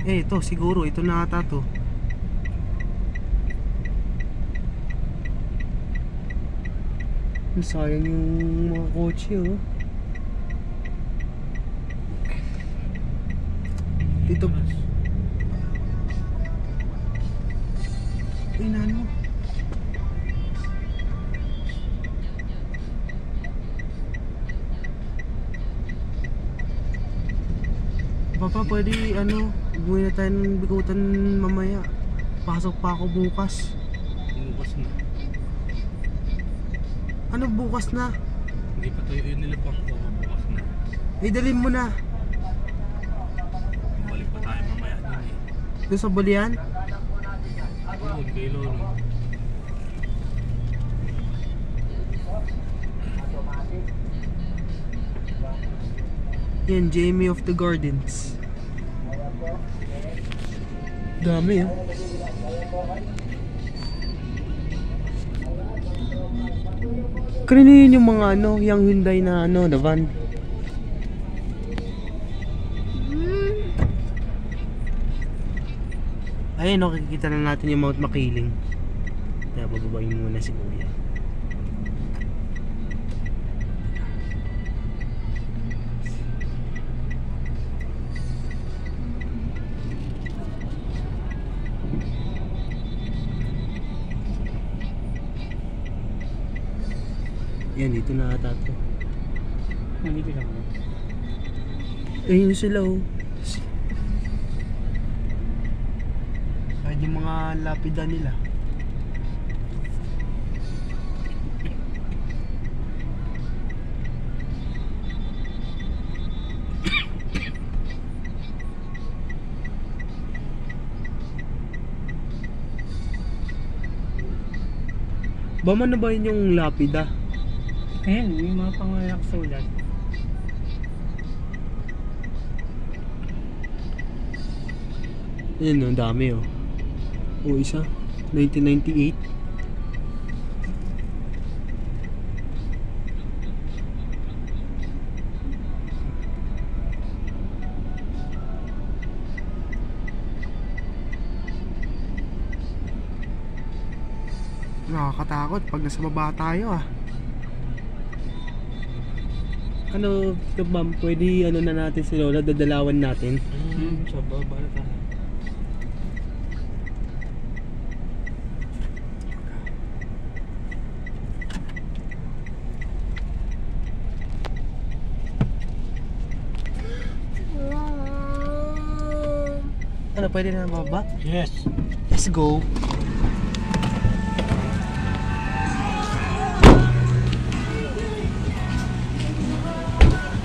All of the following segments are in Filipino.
Eh, ito siguro, ito na ata to. Sayang yung mga kotse, oh. Dito. Inano. Papa, pwede ano, buhay na tayo ng bikutan mamaya. Pasok pa ako bukas. Bukas na. Ano bukas na? Hindi pa tayo yun nilabang ko. Bukas na. Idalhin mo na. Balik pa tayo mamaya dun eh. Doon sa Bulian? Oo, kay Lolo. Yan, Jamie of the Gardens. Dami, oh. Kanina yun yung mga ano, yung Hyundai na ano, na van. Ayun, nakikita na natin yung Mount Makiling. Kaya bababayin muna si Kuya. Yan, dito na ata to. Nandito lang ako. Ayun sila, oh. Kahit yung mga lapida nila. Bama na ba yun yung lapida? Ayan, yung mga panganak sulat. Ayan, ang dami, oh. O, isa 1998. Nakakatakot pag nasa baba tayo, ah. Ano, ito ma'am, pwede ano na natin si Lola, dadalawan natin. Sa baba na tayo. Ano, pwede na baba? Yes. Let's go.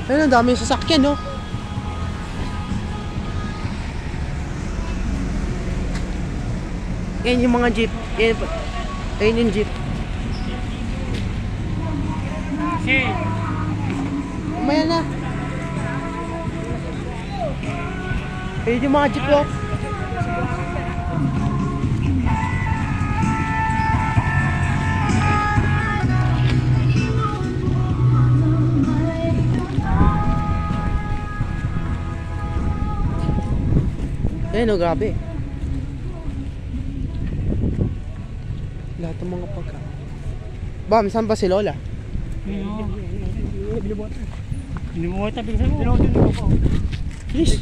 Ayun, ang dami yung sasakyan, no? Yan yung mga jeep. Ayun yung jeep. Okay. Umaya na. Ayun yung mga jeep, oh. Ayun, oh, grabe. Lahat ng mga pagka. Bam, saan ba si Lola? Binibuhat na bigsan mo. Please.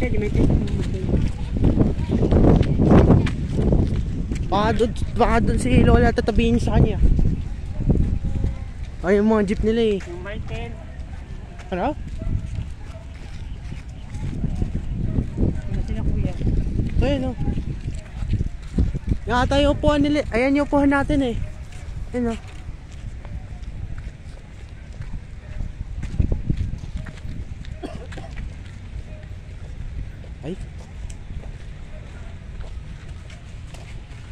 Baka doon si Lola tatabihin sa kanya. Ay, yung mga jeep nila, eh. Yung Michael. Ano? Sila kuya. Ito yun, oh. Yung ata yung upuan nila. Ayan yung upuan natin, eh. Yun, oh. Ay.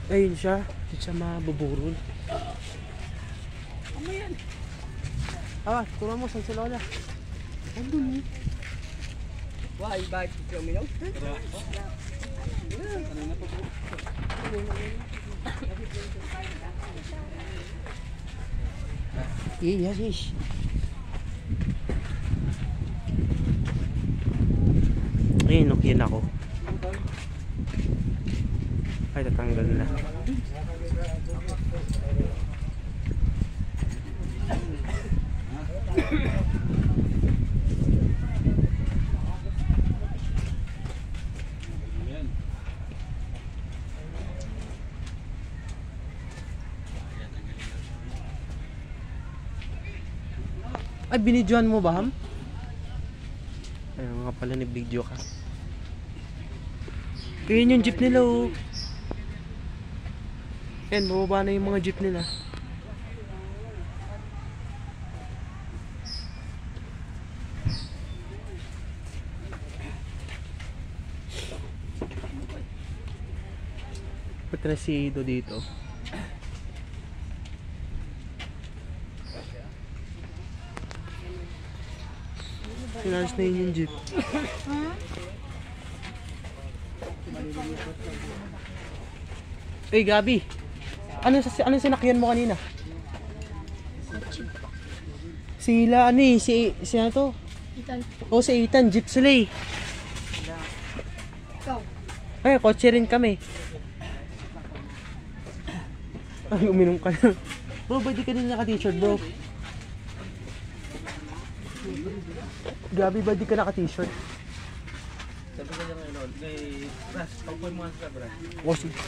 Ayun siya. Hindi siya mabuburol. Ano yan? Ah, turo mo. Saan si Lola? Andun, eh. Why, bakit si Uminaw? Yes, yes. Ayun, okay na ako. Ay, tatanggal na. Ay, binidyoan mo ba, Ham? Ayun nga pala, ni-video ka. Ayun yung jeep nila, oh. Yan, bumaba na yung mga jeep nila. Punta na si Ido dito. Sinayos na yun yung jeep. Uy, Gabi. Ano sinakyan mo kanina? Sila, ano eh, si ano to? Ethan. O, si Ethan, jeep sila eh. Ikaw. Ay, kotse rin kami. Ay, uminom ka na. Bro, ba't di ka din naka-t-shirt, bro? Gabi, ba't di ka naka-t-shirt? Sabi ko lang ano, kay Ras, pagpoy mo nga sa Ras. O, sige.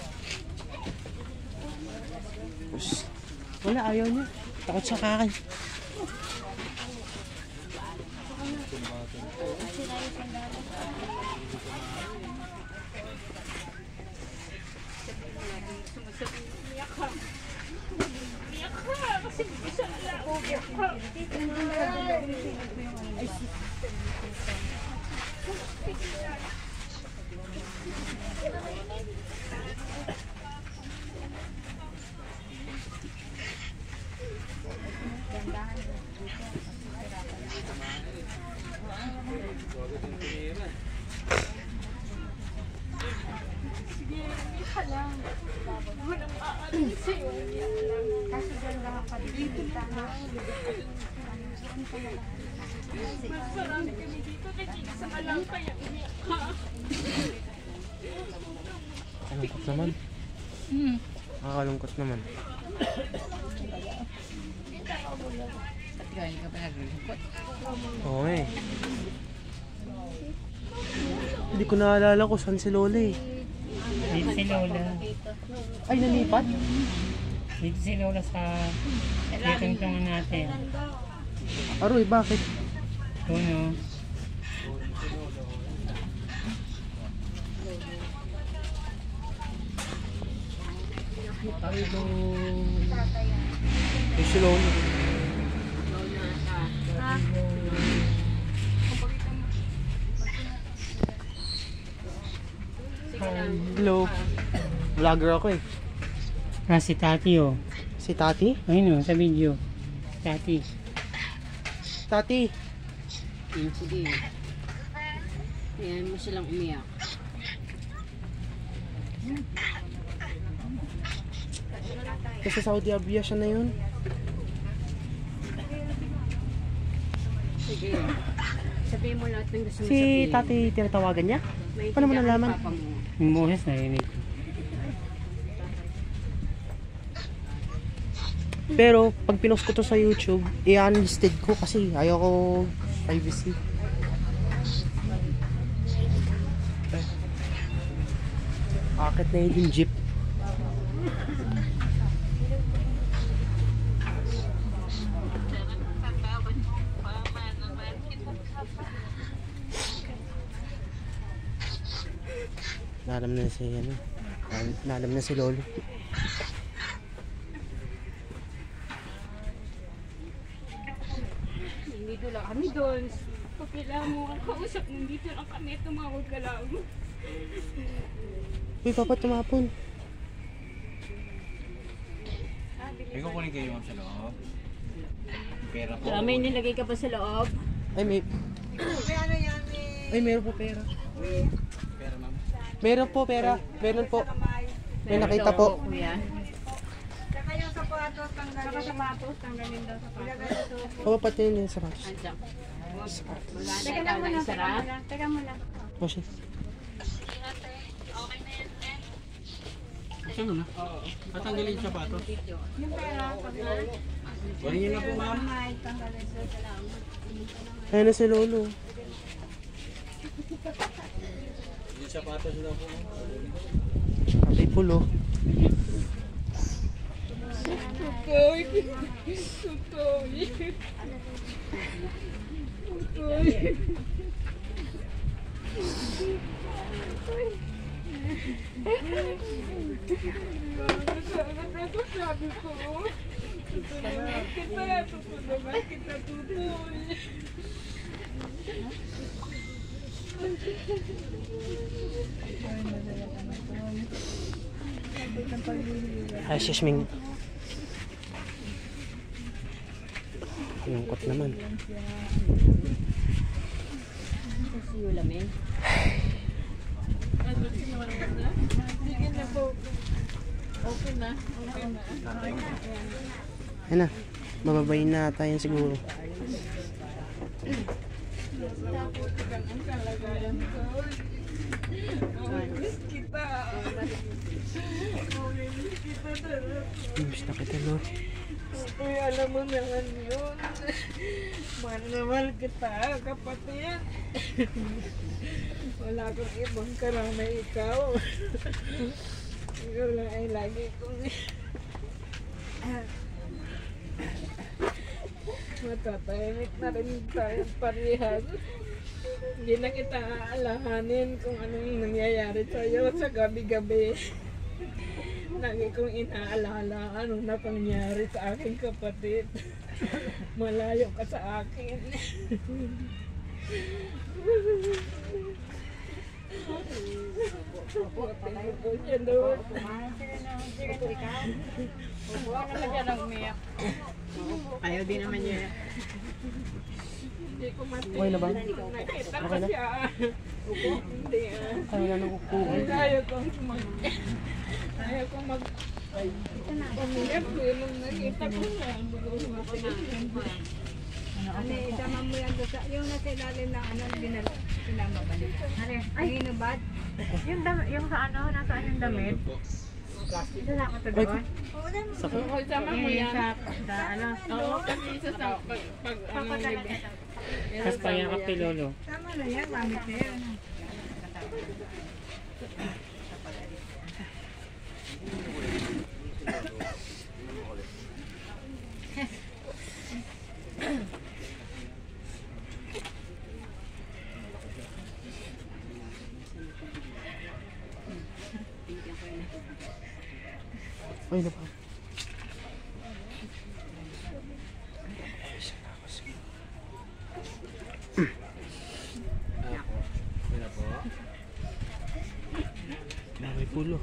Wala, ayaw niya. Takot sa kakin. Kalungkot naman. Nakakalungkot naman. Oo eh. Hindi ko naalala kung saan si Lola eh. Dito si Lola. Ay, nalipat? Dito si Lola sa tungtungan natin. Aroy, bakit? Puno. Ay, no. Ay, si Lola. Hello. Vlogger ako eh. Ah, si Tati oh. Si Tati? Ayun oh, sa video. Tati. Tati. Sige. Ayan mo silang umiyak. Kasi Saudi Arabia siya na yun. Sige. Sabihin mo lahat ng gusto mo Si sabihin. Tati tinatawagan niya? May Paano mo nalaman? papa mo. Yung boses narinig ko. Pero pag pinost ko to sa YouTube, i-unlisted ko kasi ayaw ko privacy. Akit na yun yung jeep. Nalam na si ano. Nalam na si Lolo. Nandito lang kami doon. Pag kailangan mo ang kausap, nandito lang kami. Tumawag ka lang. Uy, papa, tumapon. May kukunin kayo ma'am sa loob. Pera po. May nilagay ka pa sa loob. Ay, may... Ay, meron po pera. Pera ma'am. Meron po pera. Meron po. May nakita po. Kuya. Saka sapatos, tanggalin daw sapatos. Oo, pati yun yung sapatos. Andiyan. Sapatos. Wala na Teka ikaw lang na muna, isara. teka muna. Teka muna. Oh, shit. Saan na? Oo. Tatanggalin yung sapatos. Kunin niyo na po, ma'am. Ayun na si Lolo. Yung sapatos na po. Patay pulo. Tutoy. Tutoy. Tutoy. Ano sabi ko? Tutulungan kita, Tutoy. Ay, sisming. Lungkot naman. Kasi ulamin. Sige na po. Okay na. Ayun na. Mababayin na tayo siguro. Ang kalagayan ko. Miss kita. Miss kita talaga. Miss na kita, Lord. Uy, alam mo naman yun. Mahal na mahal kita, kapatid. Wala akong ibang karamay ikaw. Ikaw lang ay lagi kong matatahimik na rin tayo parehas. Hindi na kita aalahanin kung anong nangyayari sa'yo sa gabi-gabi. Lagi kong inaalala anong napangyari sa aking kapatid. Malayo ka sa akin. Ayaw din naman niya. Hindi ko matigil. Okay na ba? Nakita ko Okay na? siya. Hindi ah. Ay, wala nang upuan. Ayaw kong umiyak ko nung nakita ko na. Ano, isama mo yan doon sa, yung nasa ilalim ng ano, sinama ba nila? Ay, hinubad? Yung sa ano, nasaan yung damit? Isasama to doon? Sakit. Oo, isama mo yan. Sa ano? Oo, kasi isa sa pag ano, libre. Tapos payakap kay Lolo. Tama na yan, gamit na yan. Ay, na pa. May pulo.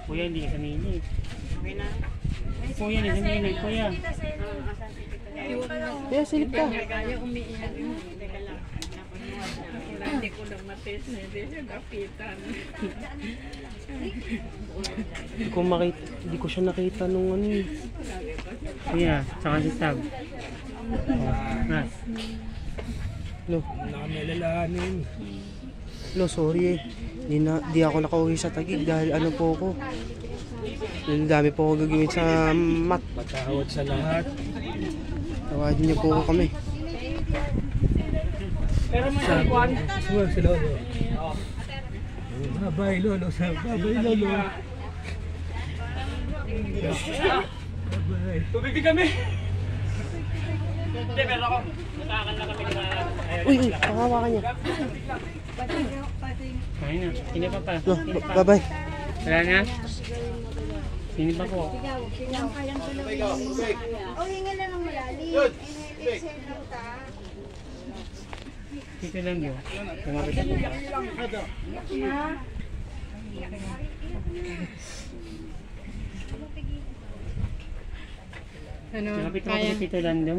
Kuya, hindi ka sanili. Kuya, hindi sanili. Kuya. Kaya silip ka. Kaya umiiyak yun. Teka lang. Hindi ko lang matis na hindi siya kapitan. Hindi ko siya nakita nung ano eh. Kuya, saka si Sab. Nas. Lo. Lo, sorry eh. Di ako nakauwi sa Taguig dahil ano po ako. Dami po ako gagawin sa mat. Patawad sa lahat. Tawagan niyo po kami. Pero may nagwan. Suwag si Lolo. Babay Lolo. Babay Lolo. Babay. Tubig kami! Hindi, pero ako. Natakan na kami na. Uy, pakawakan niya. Ayun na. Sino pa pa? Lo, Sino pa? bye-bye. Wala na? Sino pa po? O, hinga na ng malalim. Exhale lang ta. Dito lang yun. Tumapit ako. Ano? Tumapit ako kay Tito Lando.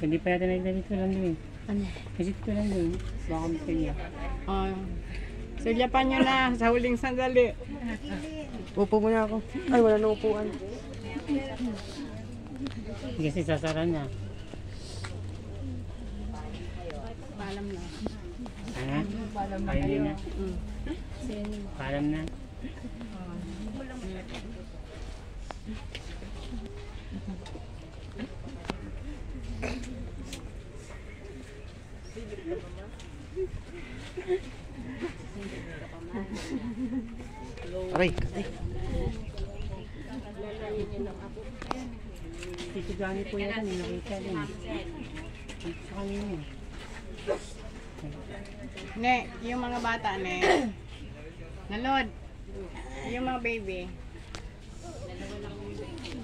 Hindi pa yata nakita Tito Lando eh. Ano? Kasi Tito Lando, baka mo kanya. Silyapan nyo na sa huling sandali. Upo muna ako. Ay, wala nang upuan. Kasi sasara na. Paalam na. Ha? Kayo na. Paalam na. Aray, aray. Tito Johnny po yata, nakita din. Sa kanina. Ne, yung mga bata, ne. Nalod. Yung mga baby.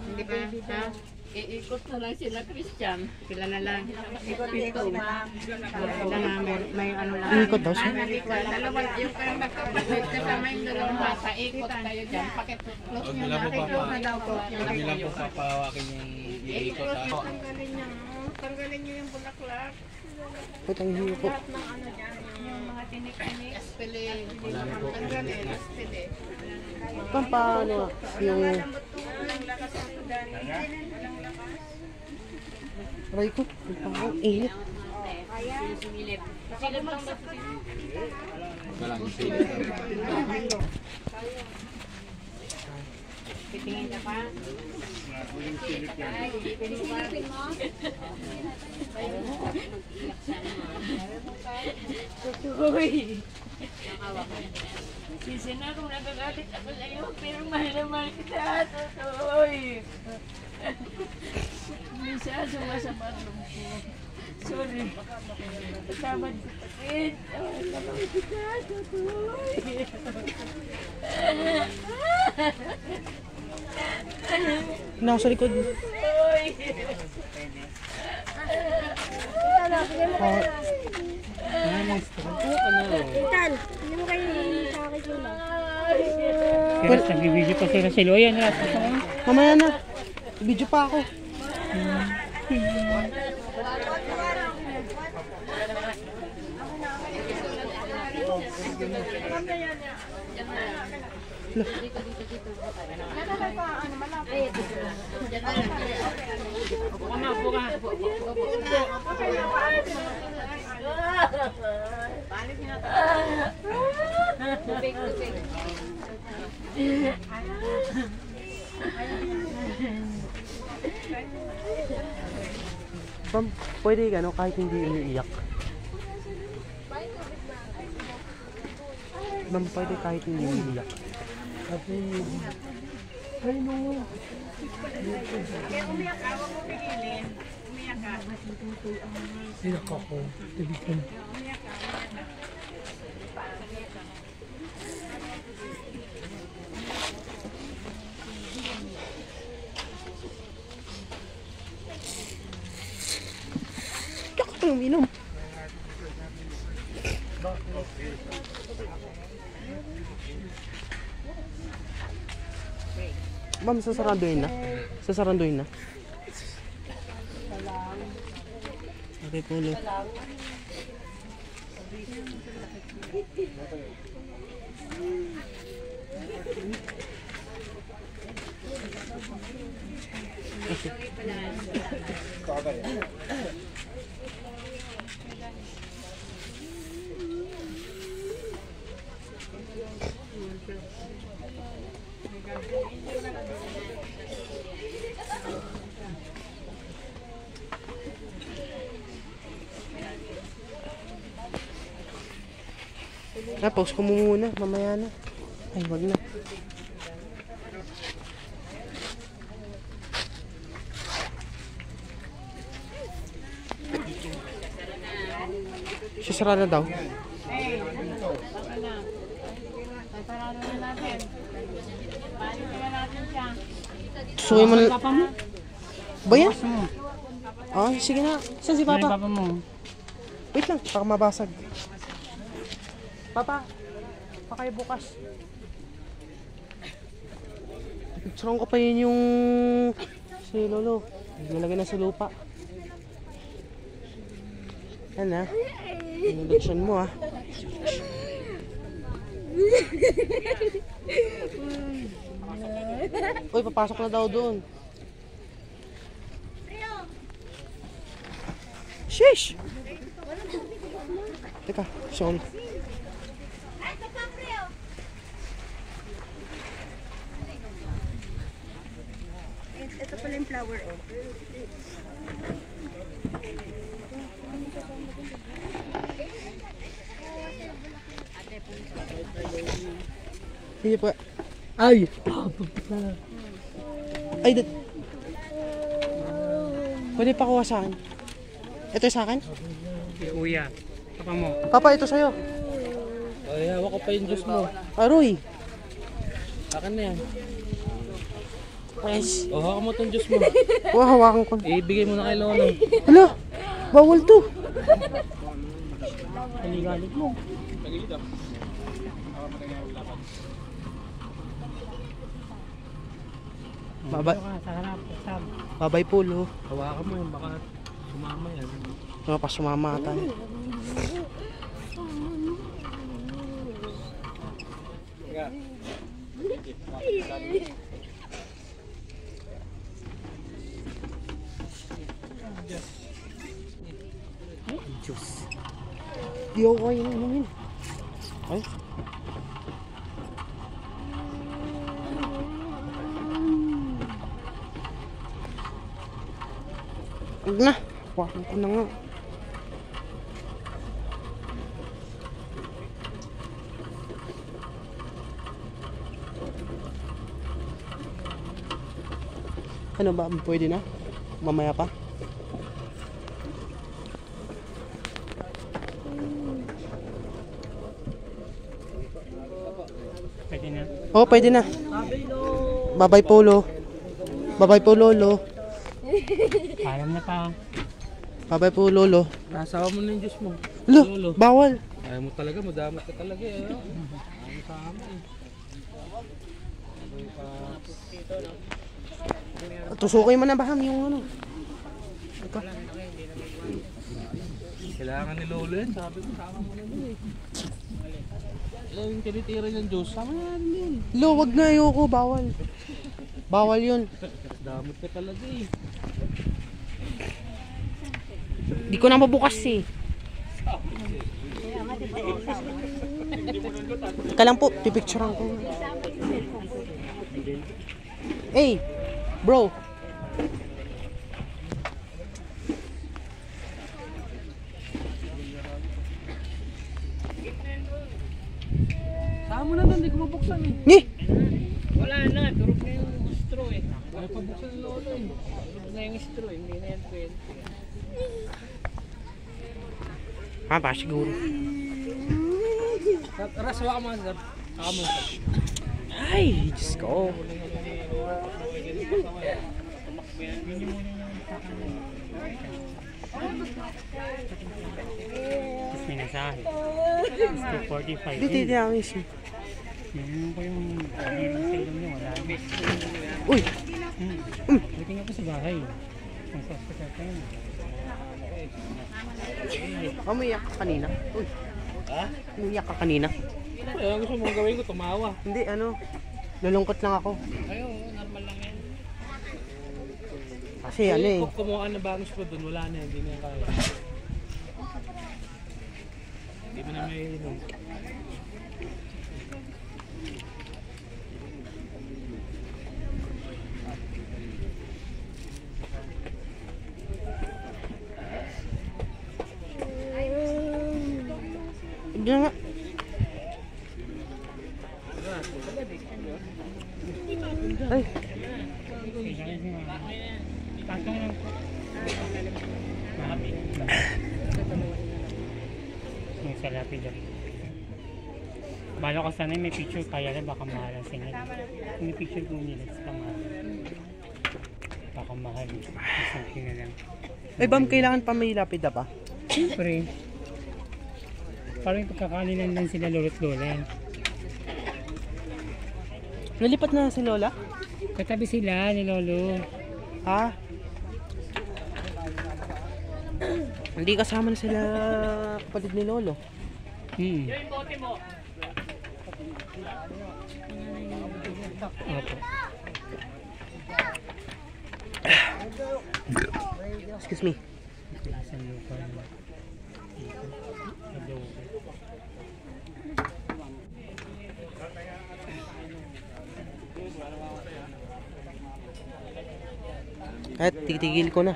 Hindi ba? Ha? Iikot na lang sila, Christian. Sila na lang. Ikot-ikot na. Sila na, may ano lang. Ikot daw siya. Dalawa, yung parang nagkapatid kasama yung dalawang bata. Ikot tayo dyan. Pakiclose nyo na. Pakiclose na daw po. Huwag nila po papahawakin yung iikot ha. Tanggalin nyo. Tanggalin nyo yung bulaklak. Putang hiyo po. Yung mga tinik-tinik. Aspili. Marami po. Tanggalin. Aspili. Pampano yung... Walang lakas ang sudan. Walang lakas. Aray ko, ang init. Sumilip. Silip lang ba? Walang isilip. Titingin ka pa. Sisi na kung nagagalit ako sa'yo, pero mahal na mahal kita, Totoy. Minsan sumasama ang loob ko. Sorry. Patawad ko pakit. Mahal na mahal kita, Totoy. Nasa sa likod. Totoy. Pero nagbibideo pa si Rosel. O yan, Mamaya na. Video pa ako. Ma'am, pwede gano kahit hindi umiiyak. Ma'am, pwede kahit hindi umiiyak. Ay no. Umiyak ka, huwag mo pigilin. Umiyak ka. Iyak ako. Tabitan. Umiyak ka. Iyak ako yung minom. Ma'am, sasaranduin na. Sasaranduin na. Okay, pulo. Post ko muna, mamaya na. Ay, wag na. Sisara na daw. Hey, wala. Parado na natin. Paano na natin siya? Suwi mo na. Papa mo? Ba yan? Ah, sige na. Saan si Papa Papa? mo? Wait lang, baka mabasag. Papa, pa kayo bukas. Picturean ko pa yun yung si Lolo. Nilagay na sa lupa. Yan na. Yung leksyon mo ah. Uy, papasok na daw doon. Sheesh! Teka, sorry. Ito pala yung flower. Sige po. Ay! Ay, pwede pa kuha sa akin. Ito yung sa akin? Kuya, papa mo. Papa, ito sa'yo. Ay, hawak ko pa yung juice mo. Aroy. Akin na yan. Yes. O, hawak mo itong juice mo. Hawakan ko. Ibigay mo na kay Lolo. Hala! Bawal to. Kaligalig mo. Baba- Sa harap, sab. Babay Polo. Hawakan mo yan, baka sumama yan. Mga pa sumama tayo. Juice. Di ako kayo naman. Ay. Huwag na. Huwakan ko na nga. Ano ba? Pwede na? Mamaya pa? Pwede na. Oo, pwede na. Babay Polo. Babay po Lolo. Alam na pa. Babay po Lolo. Nasawa mo na yung juice mo. Lo, bawal. Ayaw mo talaga, madamot ka talaga eh. Ayaw sa amin eh. Tusukin mo na baham yung ano. Ito. Kailangan ni Lolo yan. Sabi ko, sama mo na yun eh. Yung tinitira niyang juice, sama na rin yun. Lo, wag na, ayoko. Bawal. Bawal yun. Damot ka talaga eh. Di ko na mabukas eh. Ka lang po, pipicturean ko. Hey, bro. Sama mo na doon, di ko mabuksan eh. Ni! Wala na, turog na yung straw eh. Ayaw pa buksan ng Lolo eh. Turog na yung straw, hindi na yan pwede. Ah, ba siguro. Ras, hawakan mo sir. Hawakan mo sir. Ay, Diyos ko. Tapos may nasahe. It's 2:45. Di, amis. Yun ko yung pagibang sa ilong niya, wala na. Uy! Buti nga po sa bahay. Ang hospital pa yun. Umiyak ka kanina. Uy. Ha? Umiyak ka kanina. Ayaw, gusto mong gawin ko, tumawa. Hindi, ano. Lulungkot lang ako. Ayaw, normal lang yan. Kasi ano eh. Kung kumuha ka ng bangus ko doon, wala na, hindi na yan kaya. Hindi mo na may inom. Hindi na nga. Ay, Patong lang po. Mahabi. Yung sa lapid. Bala ko sana may picture kaya na baka mahal ang singil. Yung picture ko nila sa mahal. Baka mahal. Something na lang. ay bam, kailangan pa may lapid na pa? Siyempre. Parang pagkakalinan lang sila lolo't lola. Nalipat na si Lola? Katabi sila ni Lolo. Ha? Hindi kasama na sila kapatid ni Lolo. Opo. Excuse me. Sa lupa. Adobo. At titigil ko na.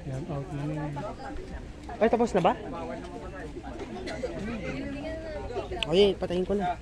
Log out mo na yun. Ay, tapos na ba? Okay, patayin ko na.